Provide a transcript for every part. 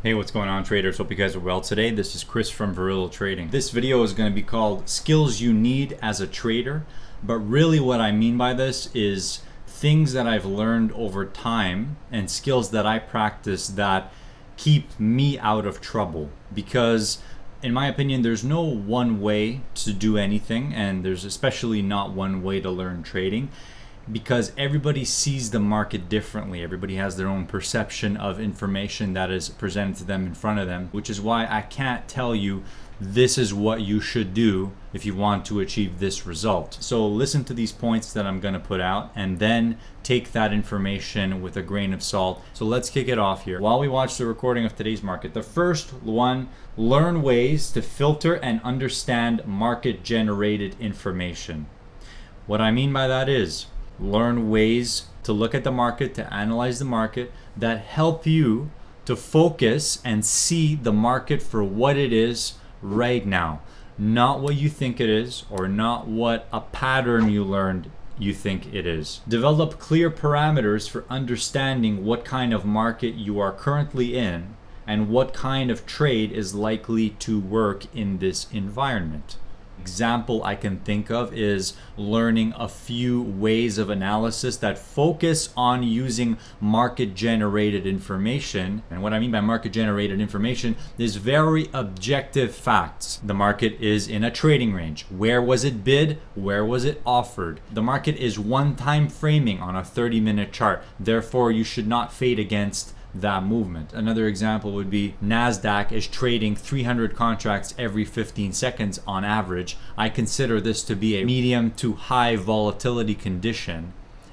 Hey, what's going on, traders? Hope you guys are well today. This is Chris from Virillo Trading. This video is going to be called Skills You Need as a Trader, but really what I mean by this is things that I've learned over time and skills that I practice that keep me out of trouble. Because in my opinion, there's no one way to do anything, and there's especially not one way to learn trading, because everybody sees the market differently. Everybody has their own perception of information that is presented to them in front of them, which is why I can't tell you this is what you should do if you want to achieve this result. So listen to these points that I'm going to put out and then take that information with a grain of salt. So let's kick it off here. While we watch the recording of today's market, the first one, learn ways to filter and understand market generated information. What I mean by that is learn ways to look at the market, to analyze the market, that help you to focus and see the market for what it is right now. Not what you think it is, or not what a pattern you learned you think it is. Develop clear parameters for understanding what kind of market you are currently in and what kind of trade is likely to work in this environment. Example I can think of is learning a few ways of analysis that focus on using market generated information. And what I mean by market generated information is very objective facts. The market is in a trading range. Where was it bid? Where was it offered? The market is one time framing on a 30-minute chart. Therefore, you should not fade against that movement. Another example would be NASDAQ is trading 300 contracts every 15 seconds on average. I consider this to be a medium to high volatility condition.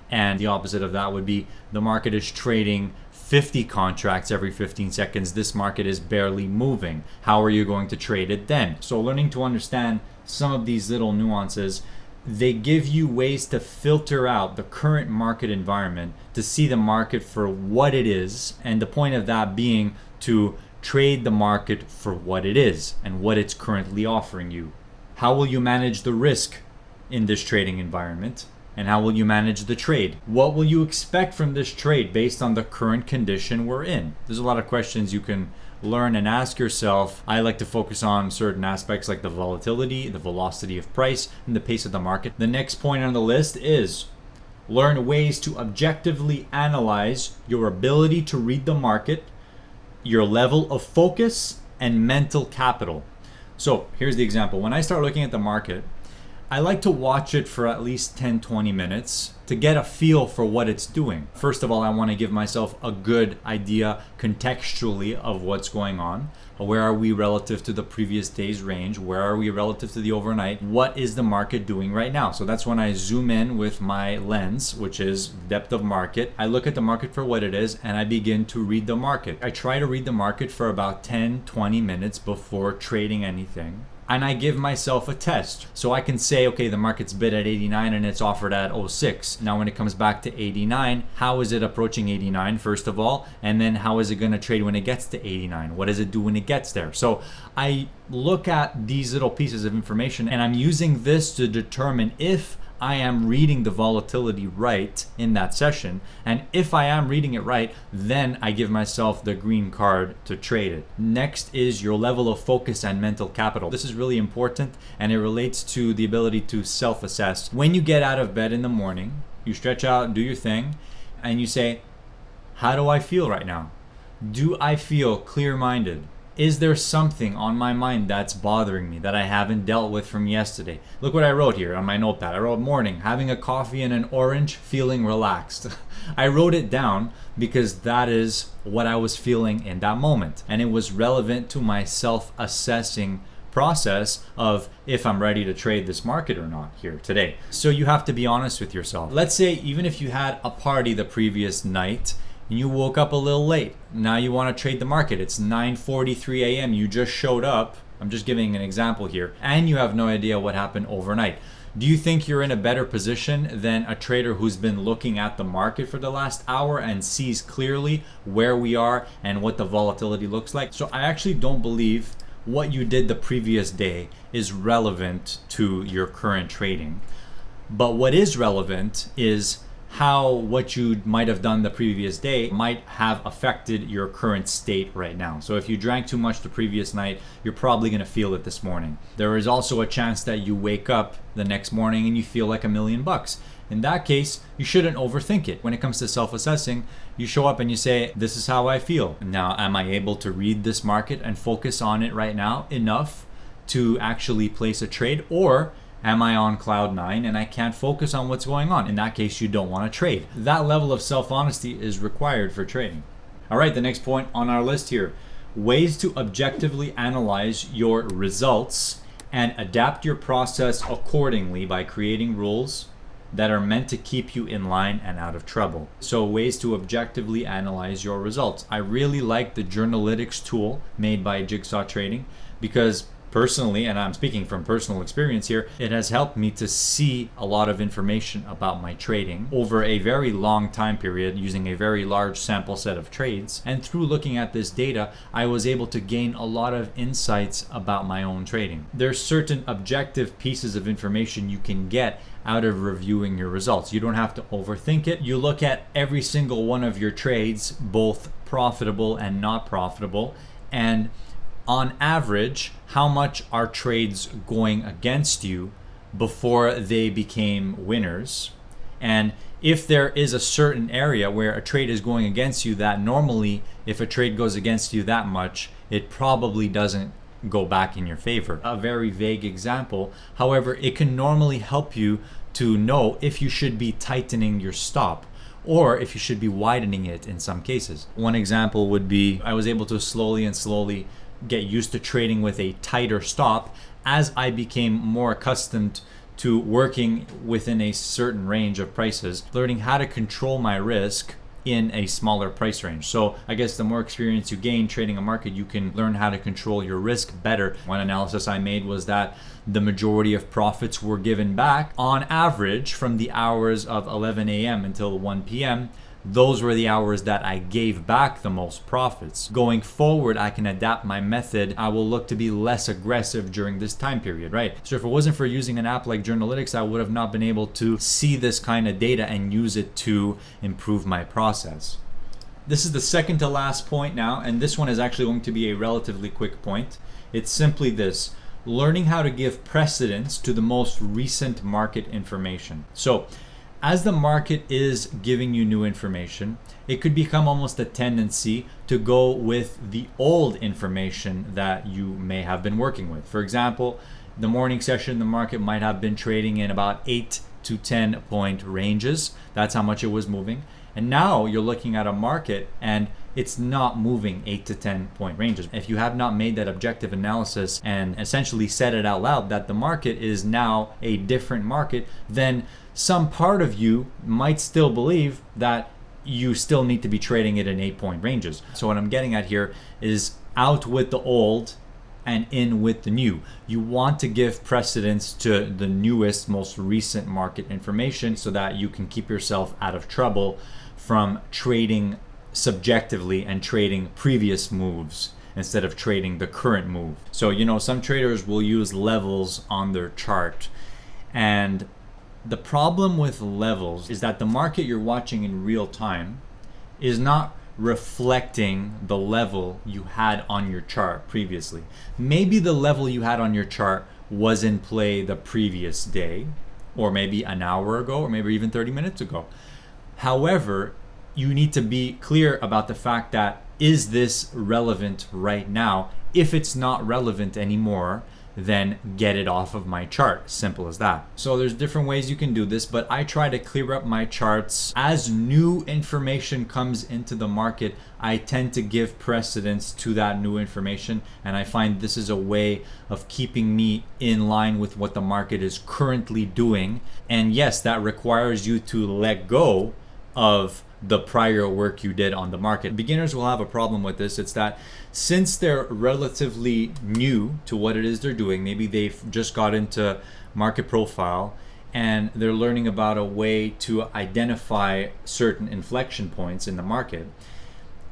And the opposite of that would be the market is trading 50 contracts every 15 seconds. This market is barely moving. How are you going to trade it then? So learning to understand some of these little nuances, they give you ways to filter out the current market environment, to see the market for what it is, and the point of that being to trade the market for what it is and what it's currently offering you. How will you manage the risk in this trading environment? And how will you manage the trade? What will you expect from this trade based on the current condition we're in? There's a lot of questions you can learn and ask yourself. I like to focus on certain aspects like the volatility, the velocity of price, and the pace of the market. The next point on the list is learn ways to objectively analyze your ability to read the market, your level of focus, and mental capital. So here's the example. When I start looking at the market, I like to watch it for at least 10-20 minutes to get a feel for what it's doing. First of all, I want to give myself a good idea contextually of what's going on. Where are we relative to the previous day's range? Where are we relative to the overnight? What is the market doing right now? So that's when I zoom in with my lens, which is depth of market. I look at the market for what it is and I begin to read the market. I try to read the market for about 10-20 minutes before trading anything. And I give myself a test. So I can say, okay, the market's bid at 89 and it's offered at 06. Now when it comes back to 89, how is it approaching 89 first of all? And then how is it gonna trade when it gets to 89? What does it do when it gets there? So I look at these little pieces of information and I'm using this to determine if I am reading the volatility right in that session. And if I am reading it right, then I give myself the green card to trade it. Next is your level of focus and mental capital. This is really important and it relates to the ability to self-assess. When you get out of bed in the morning, you stretch out and do your thing and you say, how do I feel right now? Do I feel clear-minded? Is there something on my mind that's bothering me that I haven't dealt with from yesterday? Look what I wrote here on my notepad. I wrote morning, having a coffee and an orange, feeling relaxed. I wrote it down because that is what I was feeling in that moment. And it was relevant to my self-assessing process of if I'm ready to trade this market or not here today. So you have to be honest with yourself. Let's say even if you had a party the previous night, you woke up a little late. Now you want to trade the market. It's 9:43 a.m. You just showed up. I'm just giving an example here. And you have no idea what happened overnight. Do you think you're in a better position than a trader who's been looking at the market for the last hour and sees clearly where we are and what the volatility looks like? So I actually don't believe what you did the previous day is relevant to your current trading. But what is relevant is how what you might have done the previous day might have affected your current state right now. So if you drank too much the previous night, you're probably going to feel it this morning. There is also a chance that you wake up the next morning and you feel like $1,000,000. In that case, you shouldn't overthink it. When it comes to self-assessing, you show up and you say, this is how I feel. Now, am I able to read this market and focus on it right now enough to actually place a trade? Or am I on cloud nine and I can't focus on what's going on? In that case, you don't want to trade. That level of self-honesty is required for trading. All right, the next point on our list here, ways to objectively analyze your results and adapt your process accordingly by creating rules that are meant to keep you in line and out of trouble. So ways to objectively analyze your results. I really like the Journalytics tool made by Jigsaw Trading because personally, and I'm speaking from personal experience here, it has helped me to see a lot of information about my trading over a very long time period using a very large sample set of trades. And through looking at this data, I was able to gain a lot of insights about my own trading. There's certain objective pieces of information you can get out of reviewing your results. You don't have to overthink it. You look at every single one of your trades, both profitable and not profitable, and on average, how much are trades going against you before they became winners? And if there is a certain area where a trade is going against you that normally, if a trade goes against you that much, it probably doesn't go back in your favor. A very vague example. However, it can normally help you to know if you should be tightening your stop or if you should be widening it in some cases. One example would be I was able to slowly get used to trading with a tighter stop as I became more accustomed to working within a certain range of prices, learning how to control my risk in a smaller price range. So I guess the more experience you gain trading a market, you can learn how to control your risk better. One analysis I made was that the majority of profits were given back on average from the hours of 11 a.m. until 1 p.m. Those were the hours that I gave back the most profits. Going forward, I can adapt my method. I will look to be less aggressive during this time period, right? So if it wasn't for using an app like Journalytics, I would have not been able to see this kind of data and use it to improve my process. This is the second to last point now, and this one is actually going to be a relatively quick point. It's simply this: learning how to give precedence to the most recent market information. So as the market is giving you new information, it could become almost a tendency to go with the old information that you may have been working with. For example, the morning session, the market might have been trading in about 8 to 10 point ranges. That's how much it was moving. And now you're looking at a market and it's not moving 8 to 10 point ranges. If you have not made that objective analysis and essentially said it out loud that the market is now a different market, then some part of you might still believe that you still need to be trading it in 8 point ranges. So what I'm getting at here is out with the old and in with the new. You want to give precedence to the newest, most recent market information so that you can keep yourself out of trouble from trading subjectively and trading previous moves instead of trading the current move. So, some traders will use levels on their chart, and the problem with levels is that the market you're watching in real time is not reflecting the level you had on your chart previously. Maybe the level you had on your chart was in play the previous day, or maybe an hour ago, or maybe even 30 minutes ago. However, you need to be clear about the fact that, is this relevant right now? If it's not relevant anymore, then get it off of my chart. Simple as that. So there's different ways you can do this, but I try to clear up my charts. As new information comes into the market, I tend to give precedence to that new information, and I find this is a way of keeping me in line with what the market is currently doing. And yes, that requires you to let go of the prior work you did on the market. Beginners will have a problem with this. It's that since they're relatively new to what it is they're doing, maybe they've just got into market profile and they're learning about a way to identify certain inflection points in the market,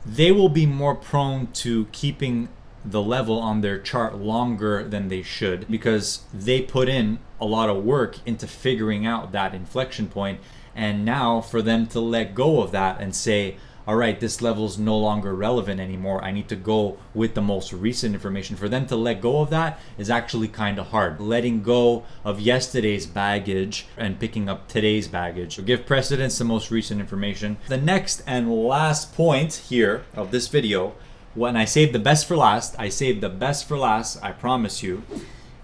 they will be more prone to keeping the level on their chart longer than they should because they put in a lot of work into figuring out that inflection point, And now for them to let go of that and say, all right, this level is no longer relevant anymore, I need to go with the most recent information. For them to let go of that is actually kind of hard. Letting go of yesterday's baggage and picking up today's baggage. So give precedence to most recent information. The next and last point here of this video, when I saved the best for last, I promise you,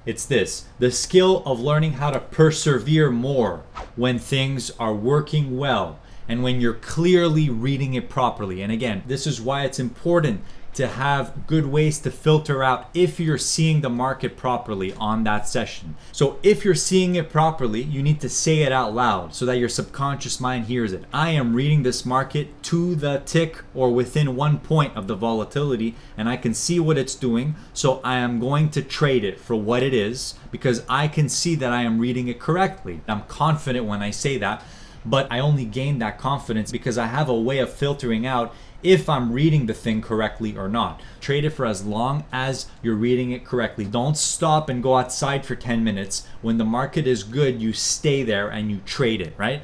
it's this: the skill of learning how to persevere more when things are working well and when you're clearly reading it properly. And again, this is why it's important to have good ways to filter out if you're seeing the market properly on that session. So if you're seeing it properly, you need to say it out loud so that your subconscious mind hears it. I am reading this market to the tick or within 1 point of the volatility, and I can see what it's doing. So I am going to trade it for what it is because I can see that I am reading it correctly. I'm confident when I say that, but I only gain that confidence because I have a way of filtering out if I'm reading the thing correctly or not. Trade it for as long as you're reading it correctly. Don't stop and go outside for 10 minutes. When the market is good, you stay there and you trade it, right?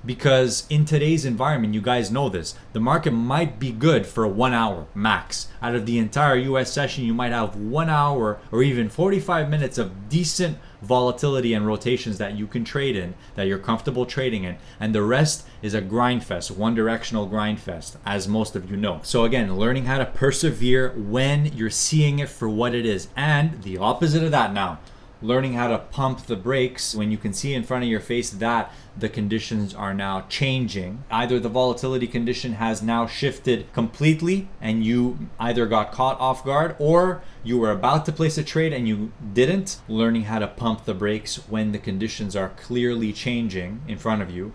Because in today's environment, you guys know this, the market might be good for 1 hour max. Out of the entire US session, you might have 1 hour or even 45 minutes of decent volatility and rotations that you can trade in, that you're comfortable trading in, and the rest is a grind fest, one directional grind fest, as most of you know. So again, learning how to persevere when you're seeing it for what it is, and the opposite of that now, learning how to pump the brakes when you can see in front of your face that the conditions are now changing. Either the volatility condition has now shifted completely and you either got caught off guard or you were about to place a trade and you didn't. Learning how to pump the brakes when the conditions are clearly changing in front of you,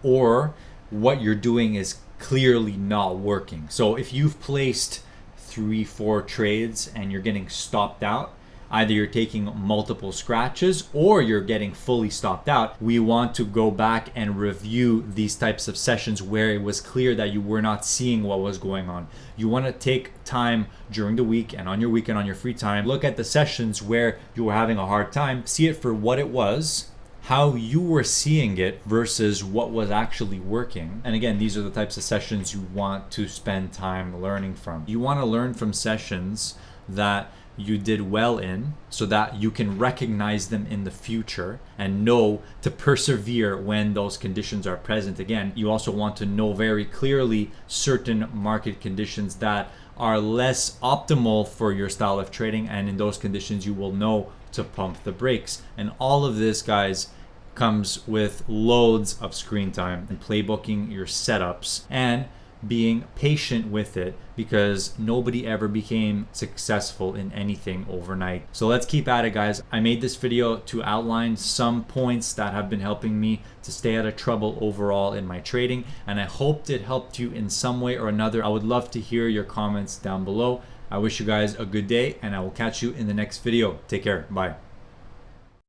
or what you're doing is clearly not working. So if you've placed 3-4 trades and you're getting stopped out, either you're taking multiple scratches or you're getting fully stopped out, we want to go back and review these types of sessions where it was clear that you were not seeing what was going on. You want to take time during the week and on your weekend, on your free time, look at the sessions where you were having a hard time, see it for what it was, how you were seeing it versus what was actually working. And again, these are the types of sessions you want to spend time learning from. You want to learn from sessions that you did well in so that you can recognize them in the future and know to persevere when those conditions are present again. You also want to know very clearly certain market conditions that are less optimal for your style of trading, and in those conditions you will know to pump the brakes. And all of this, guys, comes with loads of screen time and playbooking your setups and being patient with it, because nobody ever became successful in anything overnight. So let's keep at it, guys. I made this video to outline some points that have been helping me to stay out of trouble overall in my trading, and I hoped it helped you in some way or another. I would love to hear your comments down below. I wish you guys a good day, and I will catch you in the next video. Take care. Bye.